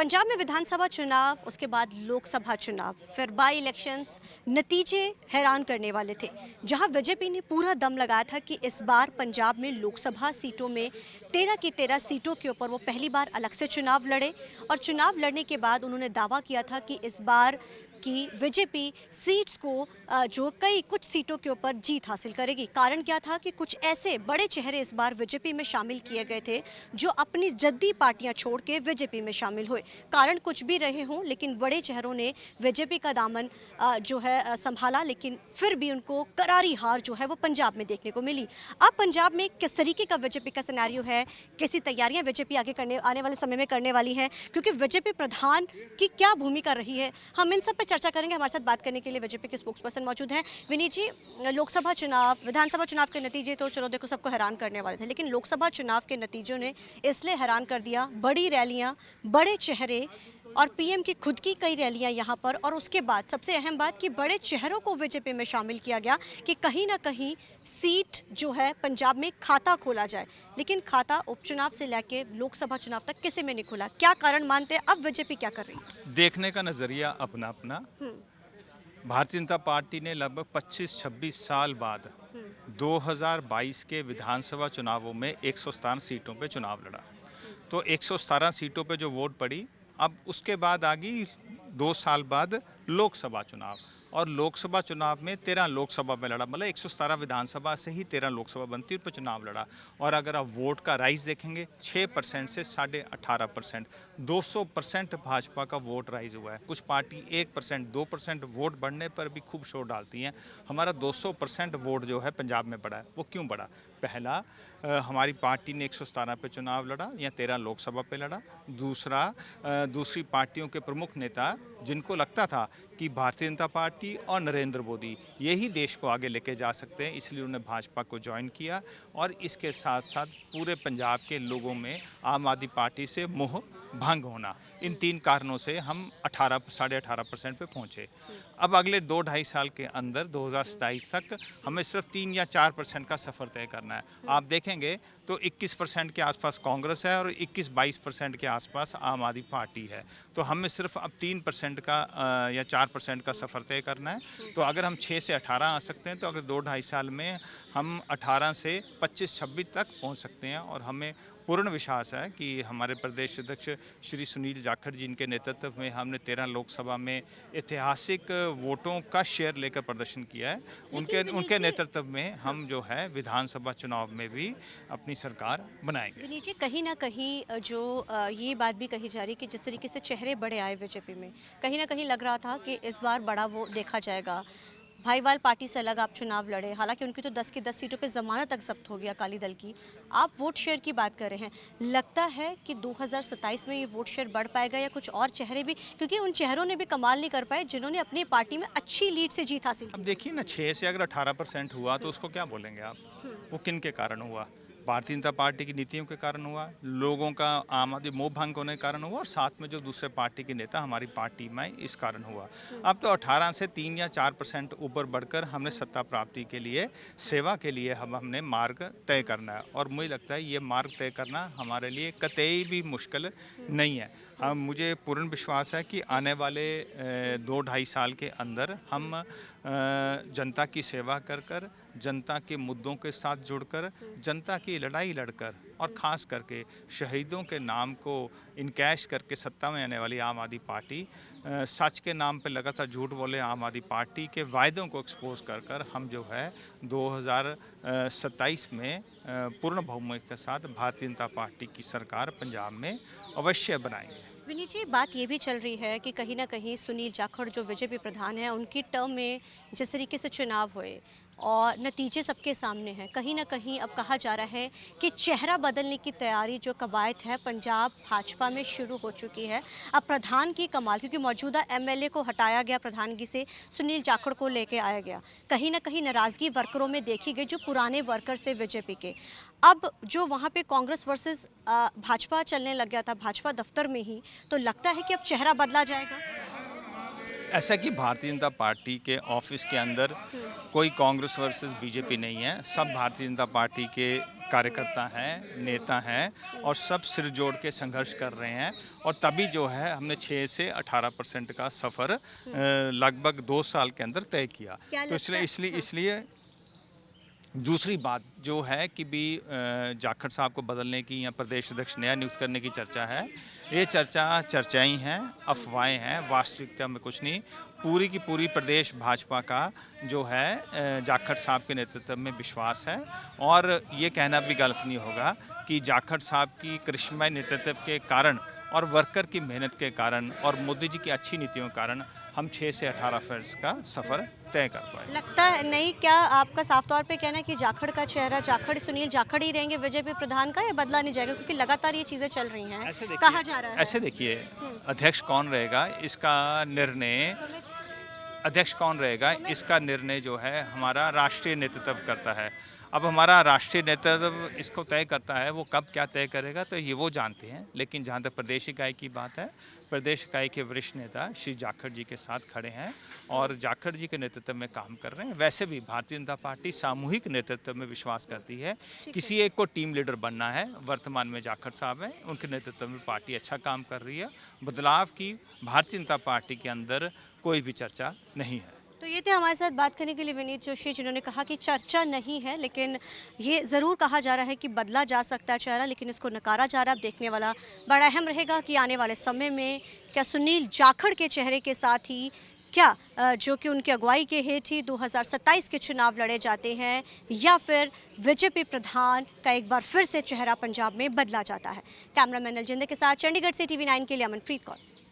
पंजाब में विधानसभा चुनाव, उसके बाद लोकसभा चुनाव, फिर बाई इलेक्शंस, नतीजे हैरान करने वाले थे। जहां बीजेपी ने पूरा दम लगाया था कि इस बार पंजाब में लोकसभा सीटों में 13 की 13 सीटों के ऊपर वो पहली बार अलग से चुनाव लड़े और चुनाव लड़ने के बाद उन्होंने दावा किया था कि इस बार की बीजेपी सीट्स को जो कई कुछ सीटों के ऊपर जीत हासिल करेगी। कारण क्या था कि कुछ ऐसे बड़े चेहरे इस बार बीजेपी में शामिल किए गए थे जो अपनी जद्दी पार्टियां छोड़ के बीजेपी में शामिल हुए। कारण कुछ भी रहे हों, लेकिन बड़े चेहरों ने बीजेपी का दामन जो है संभाला, लेकिन फिर भी उनको करारी हार जो है वो पंजाब में देखने को मिली। अब पंजाब में किस तरीके का बीजेपी का सिनेरियो है, कैसी तैयारियां बीजेपी आने वाले समय में करने वाली है, क्योंकि बीजेपी प्रधान की क्या भूमिका रही है, हम इन सब पर चर्चा करेंगे। हमारे साथ बात करने के लिए बीजेपी के स्पोक्स पर्सन मौजूद हैं। विनीत जी, लोकसभा चुनाव, विधानसभा चुनाव के नतीजे तो चलो देखो सबको हैरान करने वाले थे, लेकिन लोकसभा चुनाव के नतीजों ने इसलिए हैरान कर दिया। बड़ी रैलियां, बड़े चेहरे और पीएम की खुद की कई रैलियां यहाँ पर, और उसके बाद सबसे अहम बात कि बड़े चेहरों को बीजेपी में शामिल किया गया कि कहीं ना कहीं सीट जो है पंजाब में खाता खोला जाए। लेकिन खाता उपचुनाव से लेकर लोकसभा चुनाव तक किसी में नहीं खुला। क्या कारण मानते हैं, अब बीजेपी क्या कर रही है? देखने का नज़रिया अपना अपना। भारतीय जनता पार्टी ने लगभग 25-26 साल बाद 2022 के विधानसभा चुनावों में 117 सीटों पे चुनाव लड़ा। तो 117 सीटों पे जो वोट पड़ी, अब उसके बाद आ गई 2 साल बाद लोकसभा चुनाव, और लोकसभा चुनाव में 13 लोकसभा में लड़ा, मतलब 117 विधानसभा से ही 13 लोकसभा बनती है, उस पर चुनाव लड़ा। और अगर आप वोट का राइज देखेंगे 6% से 18.5%, 200% भाजपा का वोट राइज हुआ है। कुछ पार्टी 1%, 2% वोट बढ़ने पर भी खूब शोर डालती हैं। हमारा 200% वोट जो है पंजाब में बढ़ा है। वो क्यों बढ़ा? पहला, हमारी पार्टी ने 117 पे चुनाव लड़ा या 13 लोकसभा पे लड़ा। दूसरा, दूसरी पार्टियों के प्रमुख नेता जिनको लगता था कि भारतीय जनता पार्टी और नरेंद्र मोदी यही देश को आगे लेके जा सकते हैं, इसलिए उन्होंने भाजपा को ज्वाइन किया। और इसके साथ साथ पूरे पंजाब के लोगों में आम आदमी पार्टी से मोह भंग होना, इन 3 कारणों से हम 18-18.5% पे पहुँचे। अब अगले 2-2.5 साल के अंदर 2027 तक हमें सिर्फ 3 या 4% का सफ़र तय करना है। आप देखेंगे तो 21% के आसपास कांग्रेस है और 21-22% के आसपास आम आदमी पार्टी है। तो हमें सिर्फ अब 3% का या 4% का सफ़र तय करना है। तो अगर हम 6 से 18 आ सकते हैं, तो अगर 2-2.5 साल में हम 18 से 25-26 तक पहुंच सकते हैं। और हमें पूर्ण विश्वास है कि हमारे प्रदेश अध्यक्ष श्री सुनील जाखड़ जी के नेतृत्व में हमने 13 लोकसभा में ऐतिहासिक वोटों का शेयर लेकर प्रदर्शन किया है। उनके नेतृत्व में हम जो है विधानसभा चुनाव में भी अपनी सरकार बनाएंगे। नीचे कहीं ना कहीं जो ये बात भी कही जा रही है कि जिस तरीके से चेहरे बड़े आए बीजेपी में, कहीं ना कहीं लग रहा था कि इस बार बड़ा वो देखा जाएगा। भाईवाल पार्टी से अलग आप चुनाव लड़े, हालांकि उनकी तो 10 की 10 सीटों पे जमानत तक जब्त हो गया अकाली दल की। आप वोट शेयर की बात कर रहे हैं, लगता है कि 2027 में ये वोट शेयर बढ़ पाएगा या कुछ और चेहरे भी, क्योंकि उन चेहरों ने भी कमाल नहीं कर पाए जिन्होंने अपनी पार्टी में अच्छी लीड से जीत हासिल अब की। देखिए ना, 6 से अगर 18% हुआ तो उसको क्या बोलेंगे आप? वो किन के कारण हुआ? भारतीय जनता पार्टी की नीतियों के कारण हुआ, लोगों का आम आदमी मोह भंग होने के कारण हुआ, और साथ में जो दूसरे पार्टी के नेता हमारी पार्टी में इस कारण हुआ। अब तो 18 से 3 या 4% ऊपर बढ़कर हमने सत्ता प्राप्ति के लिए, सेवा के लिए हमने मार्ग तय करना है। और मुझे लगता है ये मार्ग तय करना हमारे लिए कतई भी मुश्किल नहीं है। मुझे पूर्ण विश्वास है कि आने वाले 2-2.5 साल के अंदर हम जनता की सेवा कर कर, जनता के मुद्दों के साथ जुड़कर, जनता की लड़ाई लड़कर, और ख़ास करके शहीदों के नाम को इनकैश करके सत्ता में आने वाली आम आदमी पार्टी, सच के नाम पे लगातार झूठ बोले आम आदमी पार्टी के वायदों को एक्सपोज कर कर हम जो है 2027 में पूर्ण बहुमत के साथ भारतीय जनता पार्टी की सरकार पंजाब में अवश्य बनाएंगे। विनीत जी, बात ये भी चल रही है कि कहीं ना कहीं सुनील जाखड़ जो बीजेपी प्रधान हैं, उनकी टर्म में जिस तरीके से चुनाव हुए और नतीजे सबके सामने हैं, कहीं ना कहीं अब कहा जा रहा है कि चेहरा बदलने की तैयारी जो कवायद है पंजाब भाजपा में शुरू हो चुकी है। अब प्रधान की कमाल, क्योंकि मौजूदा एमएलए को हटाया गया प्रधानगी से, सुनील जाखड़ को लेके आया गया। कहीं ना कहीं नाराज़गी वर्करों में देखी गई, जो पुराने वर्कर्स थे बीजेपी के। अब जो वहाँ पे कांग्रेस वर्सेस भाजपा चलने लग गया था भाजपा दफ्तर में ही, तो लगता है कि अब चेहरा बदला जाएगा। ऐसा कि भारतीय जनता पार्टी के ऑफिस के अंदर कोई कांग्रेस वर्सेस बीजेपी नहीं है। सब भारतीय जनता पार्टी के कार्यकर्ता हैं, नेता हैं और सब सिर जोड़ के संघर्ष कर रहे हैं और तभी जो है हमने 6 से 18% का सफ़र लगभग 2 साल के अंदर तय किया। क्या तो लगता है? इसलिए दूसरी बात जो है कि भी जाखड़ साहब को बदलने की या प्रदेश अध्यक्ष नया नियुक्त करने की चर्चा है, ये चर्चाएं हैं, अफवाहें हैं, वास्तविकता में कुछ नहीं। पूरी की पूरी प्रदेश भाजपा का जो है जाखड़ साहब के नेतृत्व में विश्वास है और ये कहना भी गलत नहीं होगा कि जाखड़ साहब की करिश्माई नेतृत्व के कारण और वर्कर की मेहनत के कारण और मोदी जी की अच्छी नीतियों के कारण हम 6 से 18% का सफ़र तय कर पाए। लगता है नहीं, क्या आपका साफ तौर पे कहना है कि जाखड़ का चेहरा जाखड़, सुनील जाखड़ ही रहेंगे बीजेपी प्रधान का, या बदला नहीं जाएगा? क्योंकि लगातार ये चीज़ें चल रही हैं, कहा जा रहा है। ऐसे देखिए, अध्यक्ष कौन रहेगा इसका निर्णय जो है हमारा राष्ट्रीय नेतृत्व करता है। अब हमारा राष्ट्रीय नेतृत्व इसको तय करता है, वो कब क्या तय करेगा तो ये वो जानते हैं। लेकिन जहाँ तक प्रदेश इकाई की बात है, प्रदेश इकाई के वरिष्ठ नेता श्री जाखड़ जी के साथ खड़े हैं और जाखड़ जी के नेतृत्व में काम कर रहे हैं। वैसे भी भारतीय जनता पार्टी सामूहिक नेतृत्व में विश्वास करती है। किसी एक को टीम लीडर बनना है, वर्तमान में जाखड़ साहब हैं, उनके नेतृत्व में पार्टी अच्छा काम कर रही है। बदलाव की भारतीय जनता पार्टी के अंदर कोई भी चर्चा नहीं है। तो ये थे हमारे साथ बात करने के लिए विनीत जोशी, जिन्होंने कहा कि चर्चा नहीं है, लेकिन ये ज़रूर कहा जा रहा है कि बदला जा सकता है चेहरा, लेकिन इसको नकारा जा रहा है। अब देखने वाला बड़ा अहम रहेगा कि आने वाले समय में क्या सुनील जाखड़ के चेहरे के साथ ही क्या जो कि उनकी अगुवाई के हेठ ही 2027 के चुनाव लड़े जाते हैं, या फिर बीजेपी प्रधान का एक बार फिर से चेहरा पंजाब में बदला जाता है। कैमरामैन अलजिंदर के साथ चंडीगढ़ से TV9 के लिए अमनप्रीत कौर।